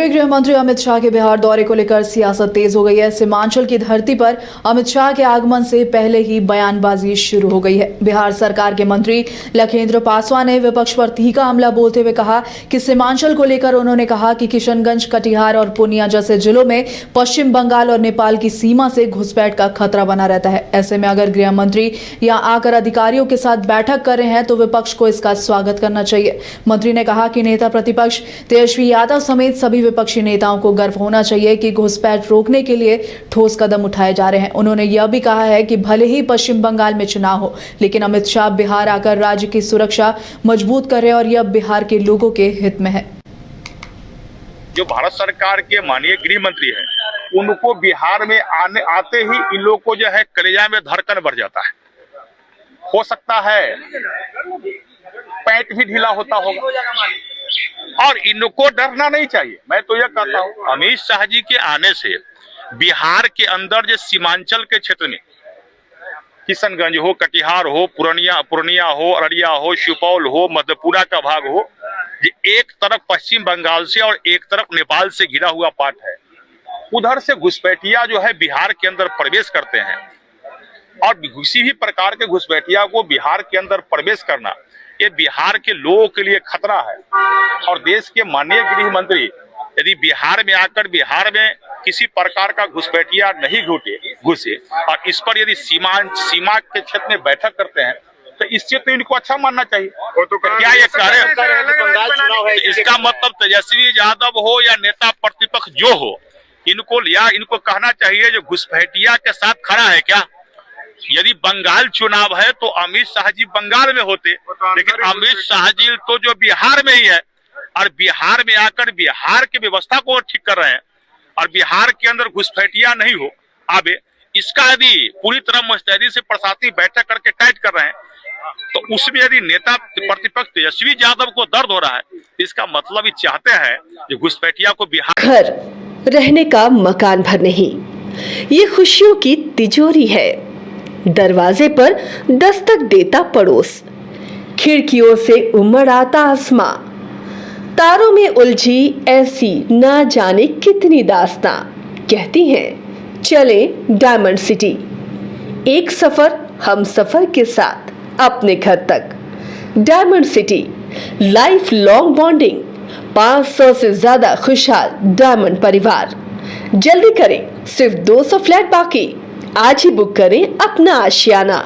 केंद्रीय गृह मंत्री अमित शाह के बिहार दौरे को लेकर सियासत तेज हो गई है। सीमांचल की धरती पर अमित शाह के आगमन से पहले ही बयानबाजी शुरू हो गई है। बिहार सरकार के मंत्री लखेंद्र पासवान ने विपक्ष पर तीखा हमला बोलते हुए कहा कि सीमांचल को लेकर उन्होंने कहा कि किशनगंज, कटिहार और पूर्णिया जैसे जिलों में पश्चिम बंगाल और नेपाल की सीमा से घुसपैठ का खतरा बना रहता है। ऐसे में अगर गृह मंत्री यहाँ आकर अधिकारियों के साथ बैठक कर रहे हैं तो विपक्ष को इसका स्वागत करना चाहिए। मंत्री ने कहा कि नेता प्रतिपक्ष तेजस्वी यादव समेत सभी विपक्षी नेताओं को गर्व होना चाहिए कि घुसपैठ रोकने के लिए ठोस कदम उठाए जा रहे हैं। उन्होंने यह भी कहा है कि भले ही पश्चिम बंगाल में चुनाव हो, लेकिन अमित शाह बिहार आकर राज्य की सुरक्षा मजबूत कर रहे हैं और यह बिहार के लोगों के हित में है। जो भारत सरकार के माननीय गृह मंत्री है, उनको बिहार में आते ही इन लोगों को जो है कलेजा में धड़कन बढ़ जाता है। हो सकता है पैंट भी ढीला होता होगा और इनको डरना नहीं चाहिए। मैं तो यह कहता हूँ, अमित शाह जी के आने से बिहार के अंदर जो सीमांचल के क्षेत्र में किशनगंज हो, कटिहार हो, पूर्णिया हो, अररिया हो, सुपौल हो, मधेपुरा का भाग हो, ये एक तरफ पश्चिम बंगाल से और एक तरफ नेपाल से घिरा हुआ पार्ट है। उधर से घुसपैठिया जो है बिहार के अंदर प्रवेश करते हैं और किसी भी प्रकार के घुसपैठिया को बिहार के अंदर प्रवेश करना ये बिहार के लोगों के लिए खतरा है। और देश के माननीय गृह मंत्री यदि बिहार में आकर बिहार में किसी प्रकार का घुसपैठिया नहीं घुसे और इस पर यदि सीमा के क्षेत्र में बैठक करते हैं तो इससे तो इनको अच्छा मानना चाहिए। तो क्या ये कह रहे हैं? इसका मतलब तेजस्वी यादव हो या नेता प्रतिपक्ष जो हो, इनको कहना चाहिए जो घुसपैठिया के साथ खड़ा है क्या। यदि बंगाल चुनाव है तो अमित शाह जी बंगाल में होते, लेकिन अमित शाह जी तो जो बिहार में ही है और बिहार में आकर बिहार की व्यवस्था को ठीक कर रहे हैं और बिहार के अंदर घुसपैठिया नहीं हो आवे, इसका यदि पूरी तरह मुस्तैदी से प्रशासनिक बैठक करके टाइट कर रहे हैं तो उसमें यदि नेता प्रतिपक्ष तेजस्वी यादव को दर्द हो रहा है, इसका मतलब ये चाहते हैं कि घुसपैठिया को बिहार घर रहने का मकान भर नहीं, ये खुशियों की तिजोरी है। दरवाजे पर दस्तक देता पड़ोस, खिड़कियों से उमड़ आता आसमां, तारों में उलझी ऐसी ना जाने कितनी दास्तां। कहती हैं चले डायमंड सिटी, एक सफर हम सफर के साथ अपने घर तक। Diamond city, life long bonding, 500 से ज्यादा खुशहाल डायमंड परिवार। जल्दी करें, सिर्फ 200 फ्लैट बाकी। आज ही बुक करें अपना आशियाना।